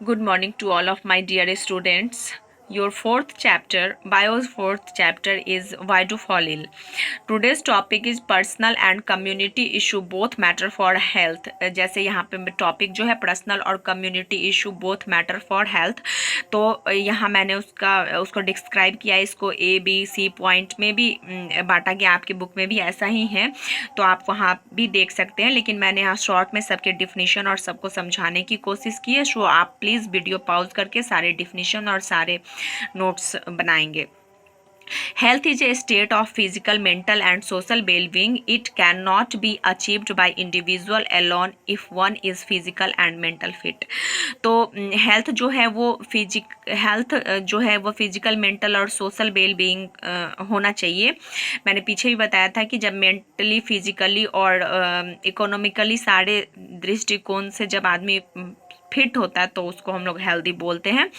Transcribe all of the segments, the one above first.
Good morning to all of my dear students. Your fourth chapter, Bio's fourth chapter is Why to Fall Ill. Today's topic is personal and community issue both matter for health. जैसे यहाँ पे topic जो है personal और community issue both matter for health, तो यहाँ मैंने उसको डिस्क्राइब किया है। इसको ABC पॉइंट में भी बांटा गया, आपकी बुक में भी ऐसा ही है, तो आप वहाँ भी देख सकते हैं। लेकिन मैंने यहाँ शॉर्ट में सबके डिफिनीशन और सबको समझाने की कोशिश की है। सो आप प्लीज़ वीडियो पॉज करके सारे डिफिनीशन और सारे नोट्स बनाएंगे। Health is a state of physical, mental and social well-being. It cannot be achieved by individual alone if one is physical and mental fit. तो हेल्थ जो है वो फिजिकल, मेंटल और सोशल वेल बीइंग होना चाहिए। मैंने पीछे भी बताया था कि जब मेंटली, फिजिकली और इकोनॉमिकली सारे दृष्टिकोण से जब आदमी फिट होता है तो उसको हम लोग हेल्दी बोलते हैं।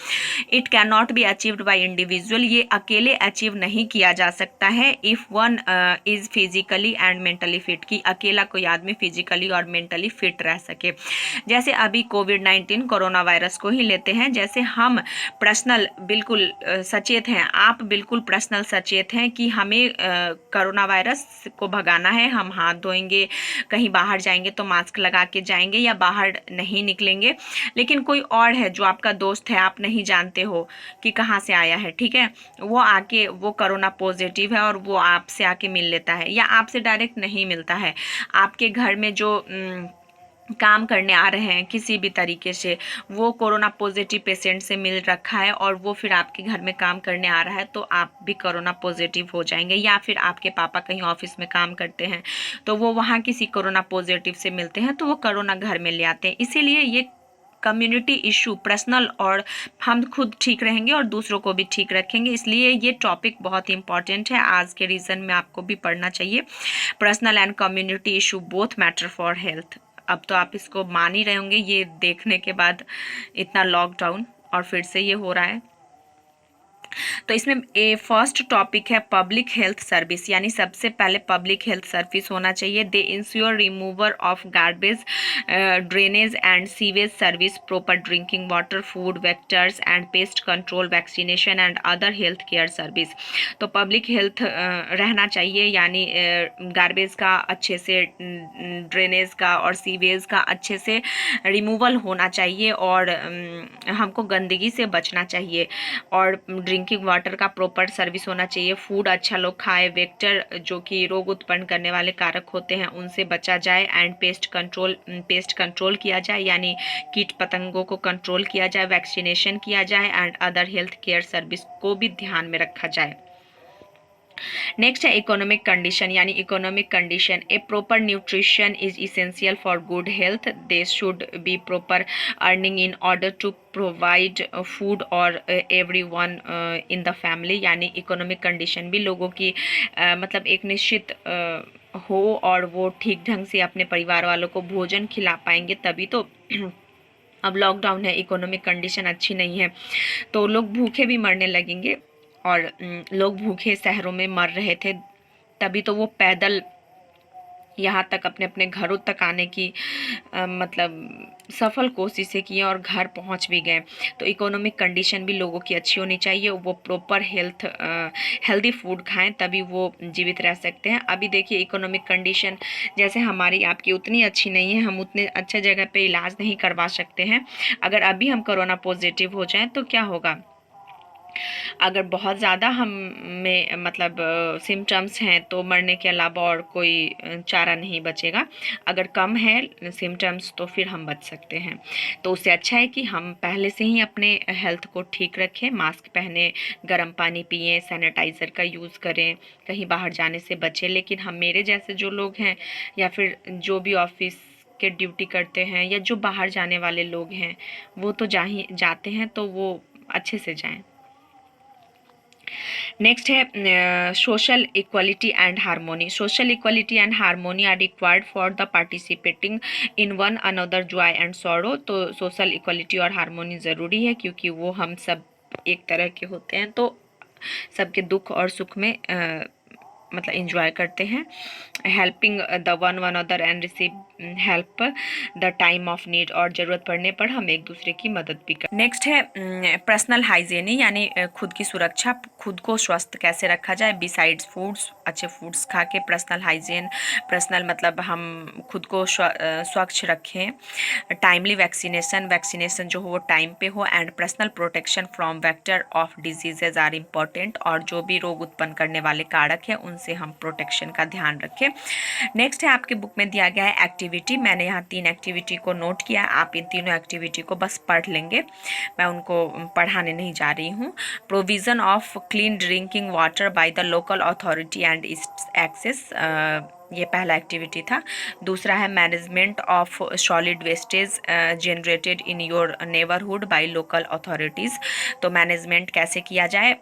It can not be achieved by individual, ये अकेले अचीव नहीं किया जा सकता है। If one is physically and mentally fit, कि अकेला कोई आदमी फिजिकली और मेंटली फिट रह सके। जैसे अभी कोविड-19 कोरोना वायरस को ही लेते हैं, जैसे हम पर्सनल बिल्कुल सचेत हैं, आप बिल्कुल पर्सनल सचेत हैं कि हमें कोरोना वायरस को भगाना है, हम हाथ धोएंगे, कहीं बाहर जाएंगे तो मास्क लगा के जाएंगे या बाहर नहीं निकलेंगे। लेकिन कोई और है जो आपका दोस्त है, आप नहीं जानते हो कि कहाँ से आया है, ठीक है, वो आके वो कोरोना पॉजिटिव है और वो आपसे आके मिल लेता है, या आपसे डायरेक्ट नहीं मिलता है, आपके घर में जो काम करने आ रहे हैं किसी भी तरीके से, वो कोरोना पॉजिटिव पेशेंट से मिल रखा है और वो फिर आपके घर में काम करने आ रहा है, तो आप भी कोरोना पॉजिटिव हो जाएंगे। या फिर आपके पापा कहीं ऑफिस में काम करते हैं तो वो वहाँ किसी कोरोना पॉजिटिव से मिलते हैं तो वो कोरोना घर में ले आते हैं। इसीलिए ये कम्युनिटी इशू पर्सनल, और हम खुद ठीक रहेंगे और दूसरों को भी ठीक रखेंगे, इसलिए ये टॉपिक बहुत इंपॉर्टेंट है। आज के रीज़न में आपको भी पढ़ना चाहिए। Personal and community issue both matter for health. अब तो आप इसको मान ही रहे होंगे ये देखने के बाद, इतना लॉकडाउन और फिर से ये हो रहा है। तो इसमें फर्स्ट टॉपिक है पब्लिक हेल्थ सर्विस, यानी सबसे पहले पब्लिक हेल्थ सर्विस होना चाहिए। दे ensure remover of garbage, drainage and sewage service, proper drinking water, food vectors and pest control, vaccination and other health care service. तो पब्लिक हेल्थ रहना चाहिए, यानी गार्बेज का अच्छे से, ड्रेनेज का और सीवेज का अच्छे से रिमूवल होना चाहिए, और हमको गंदगी से बचना चाहिए, और ड्रिंकिंग वाटर का प्रॉपर सर्विस होना चाहिए। फूड अच्छा लोग खाए, वेक्टर जो कि रोग उत्पन्न करने वाले कारक होते हैं उनसे बचा जाए, एंड पेस्ट कंट्रोल किया जाए, यानी कीट पतंगों को कंट्रोल किया जाए, वैक्सीनेशन किया जाए, and other health care service को भी ध्यान में रखा जाए। नेक्स्ट है इकोनॉमिक कंडीशन, यानी economic condition, a proper nutrition is essential for good health, they should be proper earning in order to provide food और एवरीवन इन द फैमिली, यानी इकोनॉमिक कंडीशन भी लोगों की मतलब एक निश्चित हो और वो ठीक ढंग से अपने परिवार वालों को भोजन खिला पाएंगे, तभी तो अब लॉकडाउन है, इकोनॉमिक कंडीशन अच्छी नहीं है तो लोग भूखे भी मरने लगेंगे, और लोग भूखे शहरों में मर रहे थे, तभी तो वो पैदल यहाँ तक अपने अपने घरों तक आने की मतलब सफल कोशिशें की और घर पहुँच भी गए। तो इकोनॉमिक कंडीशन भी लोगों की अच्छी होनी चाहिए, वो प्रॉपर हेल्दी फूड खाएं तभी वो जीवित रह सकते हैं। अभी देखिए इकोनॉमिक कंडीशन जैसे हमारी आपकी उतनी अच्छी नहीं है, हम उतने अच्छे जगह पे इलाज नहीं करवा सकते हैं। अगर अभी हम कोरोना पॉजिटिव हो जाएं तो क्या होगा? अगर बहुत ज़्यादा हम में मतलब सिम्टम्स हैं तो मरने के अलावा और कोई चारा नहीं बचेगा। अगर कम है सिम्टम्स तो फिर हम बच सकते हैं। तो उससे अच्छा है कि हम पहले से ही अपने हेल्थ को ठीक रखें, मास्क पहने, गर्म पानी पिएं, सैनिटाइज़र का यूज़ करें, कहीं बाहर जाने से बचें। लेकिन हम मेरे जैसे जो लोग हैं या फिर जो भी ऑफिस के ड्यूटी करते हैं या जो बाहर जाने वाले लोग हैं वो तो जाते हैं तो वो अच्छे से जाएं। नेक्स्ट है social equality and harmony. Social equality and harmony are required for the participating in one another joy and sorrow. तो सोशल इक्वालिटी और हारमोनी ज़रूरी है क्योंकि वो हम सब एक तरह के होते हैं, तो सबके दुख और सुख में मतलब इंजॉय करते हैं। Helping the one other and help the time of need, और ज़रूरत पड़ने पर हम एक दूसरे की मदद भी कर। नेक्स्ट है पर्सनल हाइजीन, यानी खुद की सुरक्षा, खुद को स्वस्थ कैसे रखा जाए बिसाइड्स फूड्स, अच्छे फूड्स खा के। पर्सनल हाइजीन, पर्सनल मतलब हम खुद को स्वच्छ रखें। टाइमली वैक्सीनेशन, वैक्सीनेशन जो हो वो टाइम पे हो। And personal protection from vector of diseases are important, और जो भी रोग उत्पन्न करने वाले कारक हैं उनसे हम प्रोटेक्शन का ध्यान रखें। नेक्स्ट है आपके बुक में दिया गया है एक्टिविटी। मैंने यहाँ 3 एक्टिविटी को नोट किया, आप इन तीनों एक्टिविटी को बस पढ़ लेंगे, मैं उनको पढ़ाने नहीं जा रही हूँ। Provision of clean drinking water by the local authority and its axis, ये पहला एक्टिविटी था। दूसरा है management of solid wastage generated in your neighbourhood by local authorities, तो मैनेजमेंट कैसे किया जाए,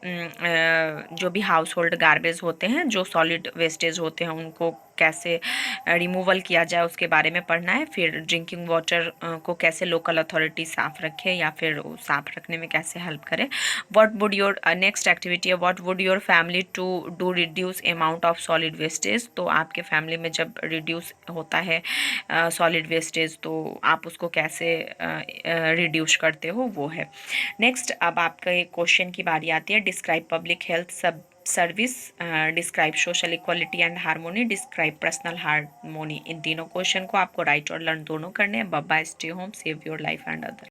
जो भी हाउस होल्ड गार्बेज होते हैं, जो सॉलिड वेस्टेज होते हैं, उनको कैसे रिमूवल किया जाए उसके बारे में पढ़ना है। फिर ड्रिंकिंग वाटर को कैसे लोकल अथॉरिटी साफ़ रखे या फिर साफ़ रखने में कैसे हेल्प करे। What would your next activity है what would your family to do reduce amount of solid wastage, तो आपके फैमिली में जब रिड्यूस होता है सॉलिड वेस्टेज तो आप उसको कैसे रिड्यूस करते हो, वो है। नेक्स्ट अब आपके क्वेश्चन की बारी आती है। Describe public health sub service, describe social equality and harmony, describe personal harmony. इन तीनों क्वेश्चन को आपको राइट और लर्न दोनों करने हैं। Bye bye, stay home, save your life and other.